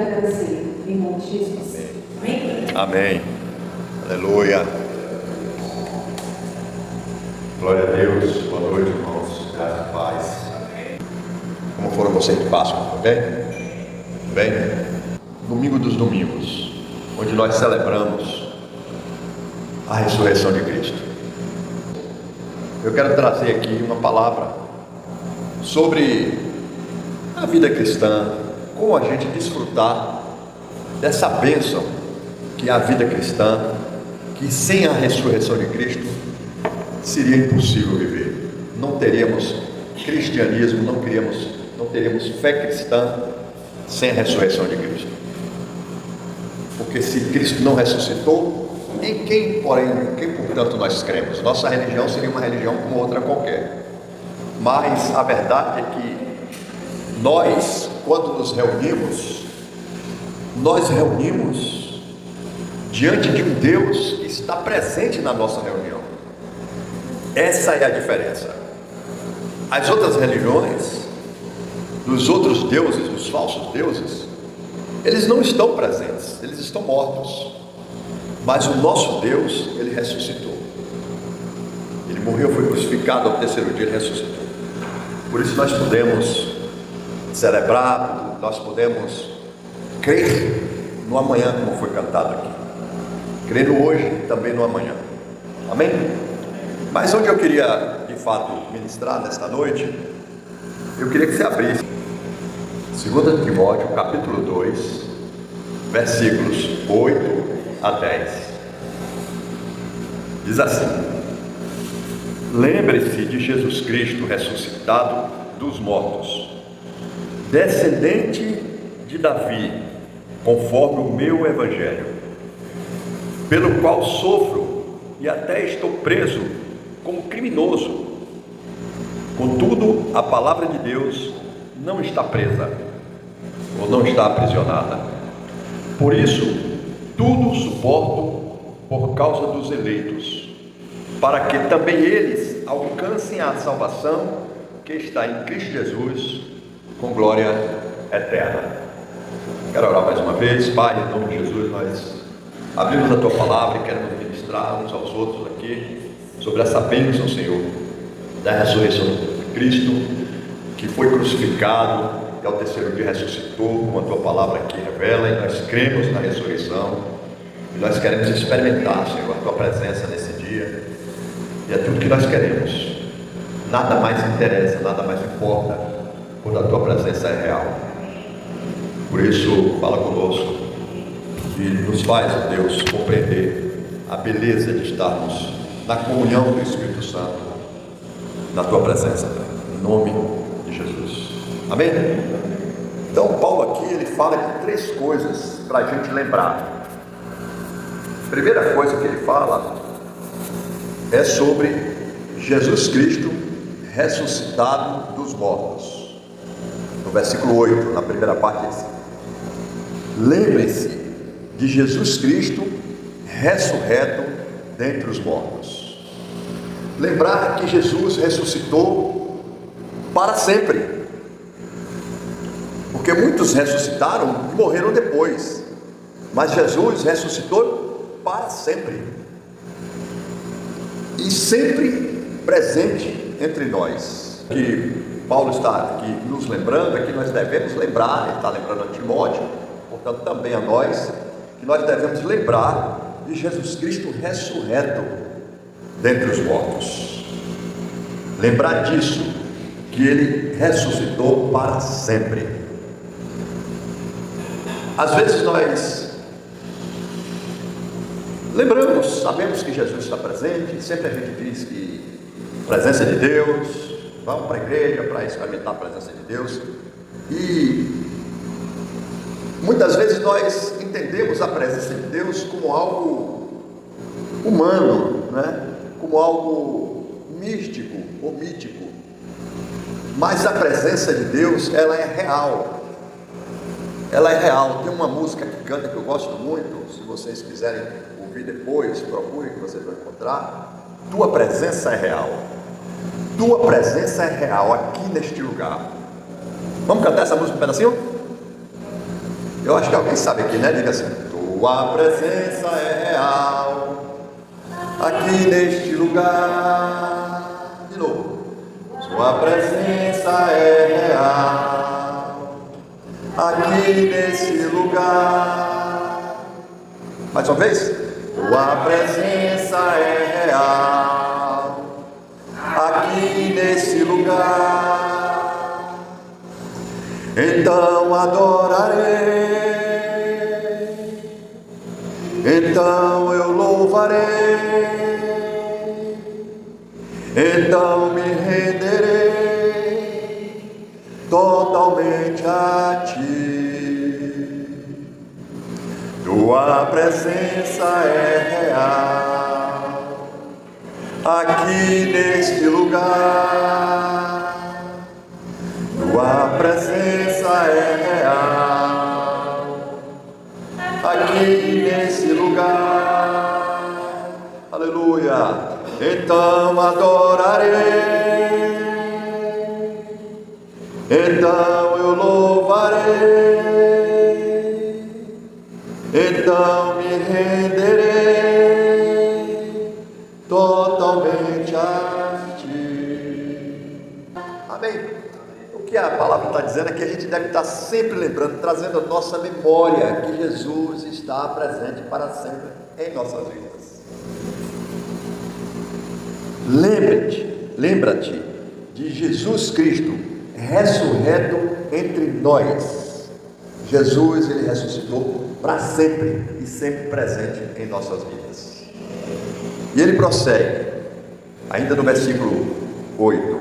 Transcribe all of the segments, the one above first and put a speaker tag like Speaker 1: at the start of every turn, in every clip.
Speaker 1: agradecer, em nome de Jesus. Amém?
Speaker 2: Amém. Aleluia. Glória a Deus. Boa noite, irmãos. Graças e paz. Como foram vocês de Páscoa? Foi bem? Bem? Domingo dos domingos, onde nós celebramos a ressurreição de Cristo. Eu quero trazer aqui uma palavra sobre a vida cristã, como a gente desfrutar dessa bênção que é a vida cristã, que sem a ressurreição de Cristo seria impossível viver. Não teríamos cristianismo, não teríamos fé cristã sem a ressurreição de Cristo. Porque se Cristo não ressuscitou, em quem portanto nós cremos? Nossa religião seria uma religião como outra qualquer. Mas a verdade é que nós, quando nos reunimos, nós reunimos diante de um Deus que está presente na nossa reunião. Essa é a diferença. As outras religiões, dos outros deuses, dos falsos deuses, eles não estão presentes, eles estão mortos. Mas o nosso Deus, Ele ressuscitou. Ele morreu, foi crucificado, ao terceiro dia Ele ressuscitou. Por isso nós podemos celebrar, nós podemos crer no amanhã, como foi cantado aqui. Crer no hoje e também no amanhã. Amém? Mas onde eu queria, de fato, ministrar nesta noite, eu queria que você abrisse 2 Timóteo, capítulo 2, versículos 8 a 10. Diz assim: lembre-se de Jesus Cristo ressuscitado dos mortos, descendente de Davi, conforme o meu evangelho, pelo qual sofro e até estou preso como criminoso. Contudo, a palavra de Deus não está presa, ou não está aprisionada. Por isso, tudo suporto por causa dos eleitos, para que também eles alcancem a salvação que está em Cristo Jesus, com glória eterna. Quero orar mais uma vez. Pai, em nome de Jesus, nós abrimos a Tua palavra e queremos ministrar uns aos outros aqui sobre essa bênção, Senhor, da ressurreição de Cristo, que foi crucificado e ao terceiro dia ressuscitou, como a Tua palavra aqui revela, e nós cremos na ressurreição, e nós queremos experimentar, Senhor, a Tua presença nesse dia, e é tudo que nós queremos. Nada mais interessa, nada mais importa, quando a Tua presença é real. Por isso, fala conosco e nos faz, ó Deus, compreender a beleza de estarmos na comunhão do Espírito Santo, na Tua presença, em nome de Jesus. Amém? Então, Paulo aqui, ele fala de 3 coisas para a gente lembrar. A primeira coisa que ele fala é sobre Jesus Cristo ressuscitado dos mortos. No versículo 8, na primeira parte, diz: lembre-se de Jesus Cristo ressurreto dentre os mortos. Lembrar que Jesus ressuscitou para sempre, porque muitos ressuscitaram e morreram depois, mas Jesus ressuscitou para sempre e sempre presente entre nós. Que Paulo está aqui nos lembrando, é que nós devemos lembrar, ele está lembrando a Timóteo, portanto também a nós, que nós devemos lembrar de Jesus Cristo ressurreto dentre os mortos. Lembrar disso, que Ele ressuscitou para sempre. Às vezes nós lembramos, sabemos que Jesus está presente, sempre a gente diz que presença de Deus, vamos para a igreja para experimentar a presença de Deus, e muitas vezes nós entendemos a presença de Deus como algo humano, né? Como algo místico ou mítico. Mas a presença de Deus, ela é real. Ela é real. Tem uma música que canta que eu gosto muito. Se vocês quiserem ouvir depois, procurem que vocês vão encontrar. Tua presença é real. Tua presença é real aqui neste lugar. Vamos cantar essa música um pedacinho? Eu acho que alguém sabe aqui, né? Diga assim: tua presença é real aqui neste lugar. De novo. Tua presença é real aqui nesse lugar. Mais uma vez. Tua presença é real aqui nesse lugar. Então adorarei, então eu louvarei, então me renderei totalmente a ti. Tua presença é real aqui neste lugar. Tua presença é real aqui nesse lugar. Aleluia. Então adorarei, então eu louvarei, então me renderei totalmente a ti. Amém. O que a palavra está dizendo é que a gente deve estar sempre lembrando, trazendo a nossa memória que Jesus está presente para sempre em nossas vidas. Lembra-te de Jesus Cristo ressurreto entre nós. Jesus, ele ressuscitou para sempre e sempre presente em nossas vidas. E ele prossegue, ainda no versículo 8.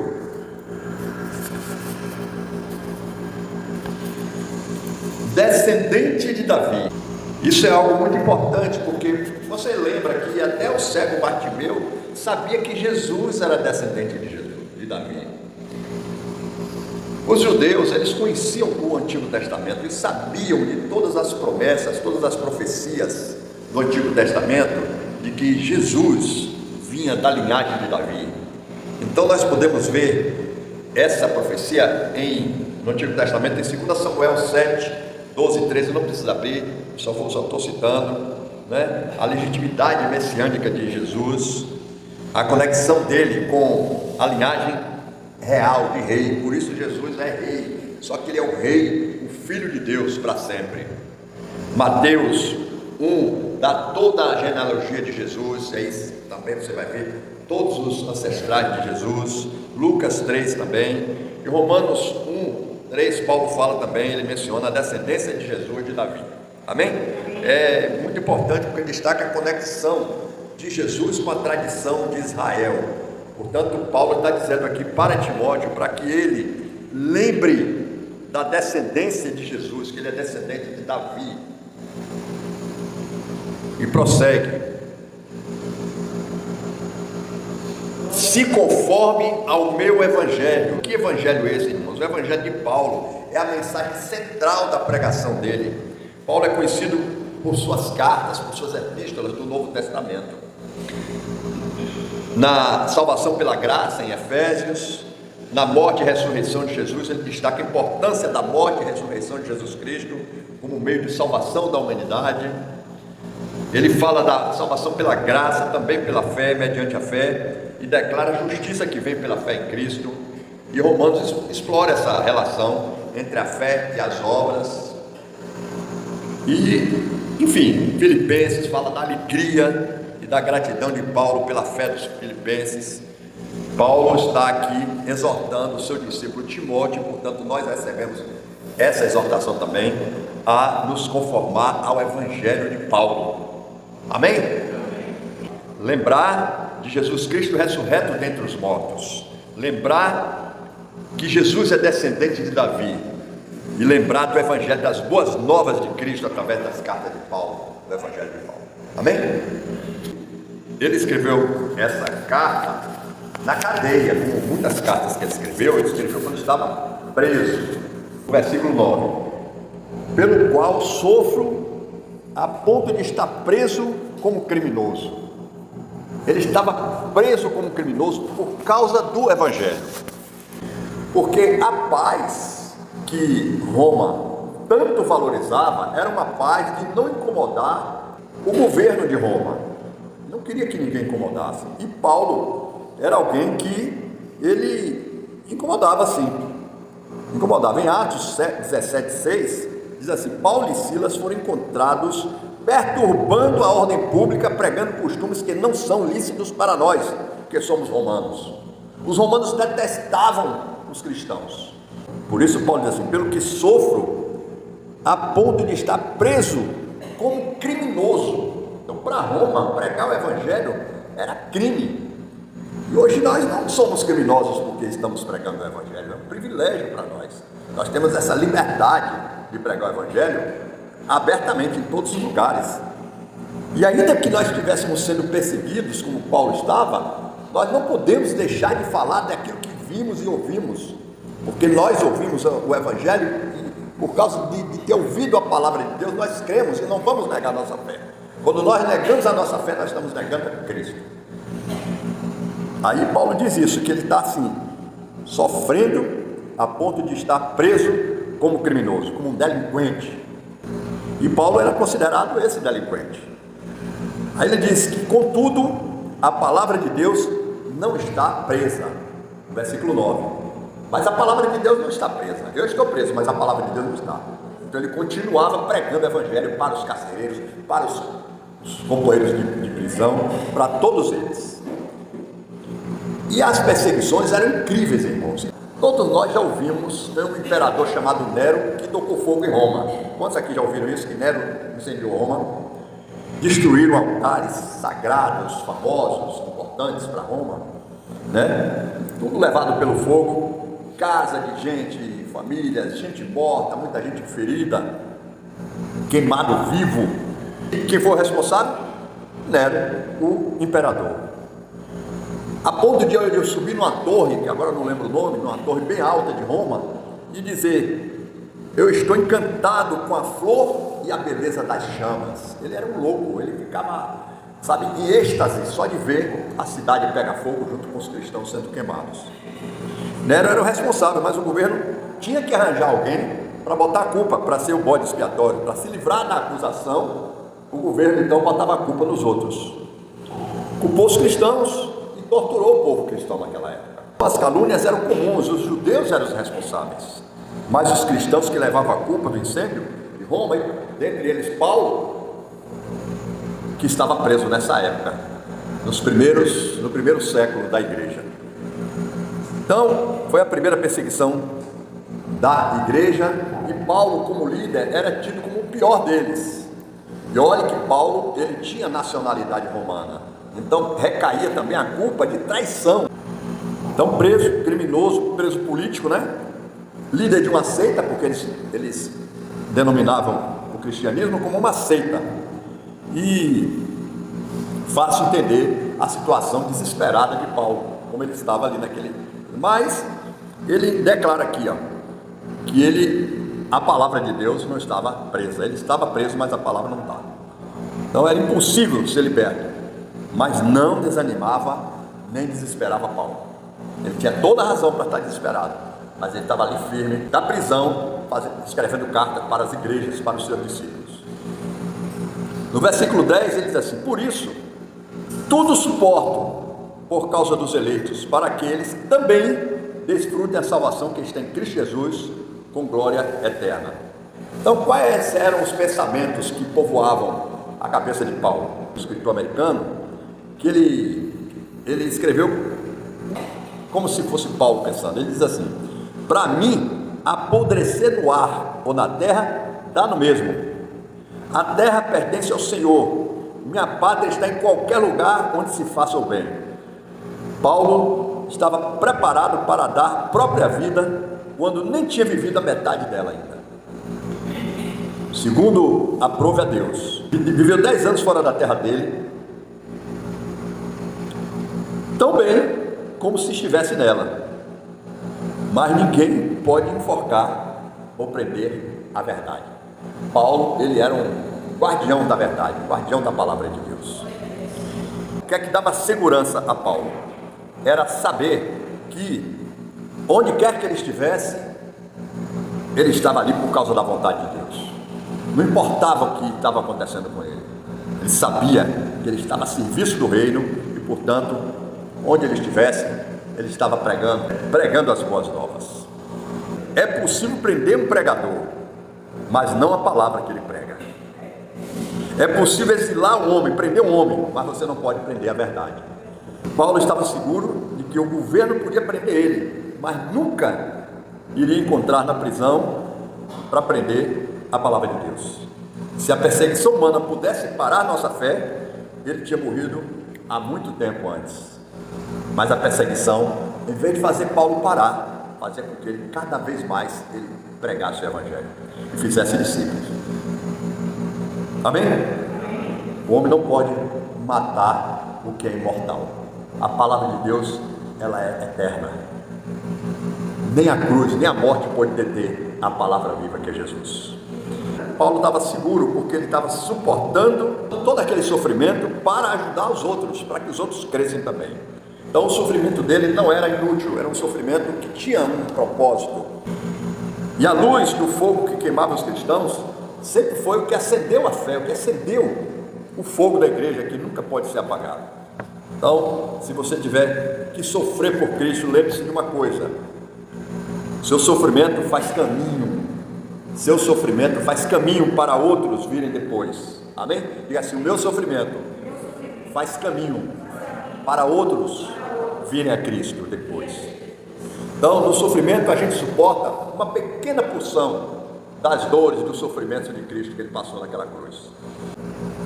Speaker 2: Descendente de Davi. Isso é algo muito importante, porque você lembra que até o cego Bartimeu sabia que Jesus era descendente de Davi. Os judeus, eles conheciam o Antigo Testamento e sabiam de todas as promessas, todas as profecias do Antigo Testamento, de que Jesus vinha da linhagem de Davi. Então nós podemos ver essa profecia no Antigo Testamento, em 2 Samuel 7, 12 e 13, não precisa abrir, só estou citando, né? A legitimidade messiânica de Jesus, a conexão dele com a linhagem real de rei. Por isso Jesus é rei, só que ele é o rei, o Filho de Deus para sempre. Mateus 1 dá toda a genealogia de Jesus, aí também você vai ver todos os ancestrais de Jesus. Lucas 3 também, e Romanos 1:3, Paulo fala também, ele menciona a descendência de Jesus de Davi. Amém? É muito importante porque destaca a conexão de Jesus com a tradição de Israel. Portanto, Paulo está dizendo aqui para Timóteo, para que ele lembre da descendência de Jesus, que ele é descendente de Davi. E prossegue: se conforme ao meu evangelho. Que evangelho é esse, irmãos? O evangelho de Paulo é a mensagem central da pregação dele. Paulo é conhecido por suas cartas, por suas epístolas do Novo Testamento. Na salvação pela graça, em Efésios, na morte e ressurreição de Jesus, ele destaca a importância da morte e ressurreição de Jesus Cristo como meio de salvação da humanidade. Ele fala da salvação pela graça, também pela fé, mediante a fé, e declara a justiça que vem pela fé em Cristo. E Romanos explora essa relação entre a fé e as obras. E, enfim, Filipenses fala da alegria e da gratidão de Paulo pela fé dos filipenses. Paulo está aqui exortando o seu discípulo Timóteo, portanto nós recebemos essa exortação também, a nos conformar ao evangelho de Paulo. Amém? Lembrar de Jesus Cristo ressurreto dentre os mortos, lembrar que Jesus é descendente de Davi, e lembrar do evangelho, das boas novas de Cristo através das cartas de Paulo, do evangelho de Paulo. Amém? Ele escreveu essa carta na cadeia, como muitas cartas que ele escreveu quando estava preso. Versículo 9: pelo qual sofro a ponto de estar preso como criminoso. Ele estava preso como criminoso por causa do evangelho, porque a paz que Roma tanto valorizava era uma paz de não incomodar o governo de Roma. Não queria que ninguém incomodasse. E Paulo era alguém que ele incomodava sim. Incomodava. Em Atos 17:6, diz assim: Paulo e Silas foram encontrados perturbando a ordem pública, pregando costumes que não são lícitos para nós, que somos romanos. Os romanos detestavam os cristãos. Por isso Paulo diz assim: pelo que sofro, a ponto de estar preso como criminoso. Então, para Roma, pregar o evangelho era crime. E hoje nós não somos criminosos porque estamos pregando o evangelho. É um privilégio para nós. Nós temos essa liberdade de pregar o evangelho abertamente em todos os lugares. E ainda que nós estivéssemos sendo perseguidos, como Paulo estava, nós não podemos deixar de falar daquilo que vimos e ouvimos, porque nós ouvimos o evangelho e por causa de ter ouvido a palavra de Deus, nós cremos e não vamos negar a nossa fé. Quando nós negamos a nossa fé, nós estamos negando a Cristo. Aí Paulo diz isso, que ele está assim, sofrendo a ponto de estar preso como criminoso, como um delinquente. E Paulo era considerado esse delinquente. Aí ele diz que, contudo, a palavra de Deus não está presa. Versículo 9. Mas a palavra de Deus não está presa. Eu estou preso, mas a palavra de Deus não está. Então ele continuava pregando o evangelho para os carcereiros, para os companheiros de prisão, para todos eles. E as perseguições eram incríveis, irmãos. Todos nós já ouvimos, tem um imperador chamado Nero que tocou fogo em Roma. Quantos aqui já ouviram isso? Que Nero incendiou Roma, destruíram altares sagrados, famosos, importantes para Roma, né? Tudo levado pelo fogo, casa de gente, famílias, gente morta, muita gente ferida, queimado vivo. E quem foi o responsável? Nero, o imperador. A ponto de eu subir numa torre, que agora eu não lembro o nome, numa torre bem alta de Roma, e dizer: eu estou encantado com a flor e a beleza das chamas. Ele era um louco, ele ficava, sabe, em êxtase só de ver a cidade pegar fogo junto com os cristãos sendo queimados. Nero era o responsável, mas o governo tinha que arranjar alguém para botar a culpa, para ser o bode expiatório, para se livrar da acusação. O governo então botava a culpa nos outros, culpou os cristãos e torturou o povo cristão naquela época. As calúnias eram comuns, os judeus eram os responsáveis, mas os cristãos que levavam a culpa do incêndio de Roma, dentre eles Paulo, que estava preso nessa época, no primeiro século da igreja. Então, foi a primeira perseguição da igreja, e Paulo, como líder, era tido como o pior deles. E olha que Paulo, ele tinha nacionalidade romana, então recaía também a culpa de traição. Então, preso, criminoso, preso político, né? Líder de uma seita, porque eles denominavam o cristianismo como uma seita. E fácil entender a situação desesperada de Paulo, como ele estava ali naquele. Mas ele declara aqui, ó, que a palavra de Deus não estava presa. Ele estava preso, mas a palavra não estava. Então era impossível ser liberto, mas não desanimava nem desesperava Paulo. Ele tinha toda a razão para estar desesperado, mas ele estava ali firme, da prisão, escrevendo cartas para as igrejas, para os seus discípulos. No versículo 10 ele diz assim: por isso, tudo suporto por causa dos eleitos, para que eles também desfrutem a salvação que está em Cristo Jesus, com glória eterna. Então, quais eram os pensamentos que povoavam a cabeça de Paulo? Um escritor americano, que ele escreveu como se fosse Paulo pensando. Ele diz assim: para mim, apodrecer no ar ou na terra dá no mesmo. A terra pertence ao Senhor, minha pátria está em qualquer lugar onde se faça o bem. Paulo estava preparado para dar a própria vida quando nem tinha vivido a metade dela ainda. Segundo aprove a Deus, viveu 10 anos fora da terra dele, tão bem como se estivesse nela, mas ninguém pode enforcar ou prender a verdade. Paulo, ele era um guardião da verdade, guardião da palavra de Deus. O que é que dava segurança a Paulo? Era saber que onde quer que ele estivesse, Ele estava ali por causa da vontade de Deus. Não importava o que estava acontecendo com ele. Ele sabia que ele estava a serviço do reino e, portanto, onde ele estivesse, ele estava pregando as boas novas. É possível prender um pregador, mas não a palavra que ele prega. É possível exilar um homem, prender um homem, mas você não pode prender a verdade. Paulo estava seguro de que o governo podia prender ele, mas nunca iria encontrar na prisão para prender a palavra de Deus. Se a perseguição humana pudesse parar nossa fé, ele tinha morrido há muito tempo antes. Mas a perseguição, em vez de fazer Paulo parar, fazia com que ele cada vez mais ele pregasse o evangelho e fizesse discípulos. Amém? O homem não pode matar o que é imortal. A palavra de Deus, ela é eterna. Nem a cruz, nem a morte pode deter a palavra viva que é Jesus. Paulo estava seguro porque ele estava suportando todo aquele sofrimento para ajudar os outros, para que os outros crescem também. Então o sofrimento dele não era inútil, era um sofrimento que tinha um propósito. E a luz do fogo que queimava os cristãos sempre foi o que acendeu a fé, o que acendeu o fogo da igreja, que nunca pode ser apagado. Então, se você tiver que sofrer por Cristo, lembre-se de uma coisa: seu sofrimento faz caminho. Seu sofrimento faz caminho para outros virem depois. Amém? Diga assim: o meu sofrimento faz caminho para outros virem a Cristo depois. Então, no sofrimento a gente suporta uma pequena porção das dores, dos sofrimentos de Cristo que ele passou naquela cruz.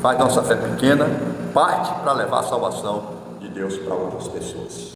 Speaker 2: Faz nossa fé pequena, parte para levar a salvação de Deus para outras pessoas.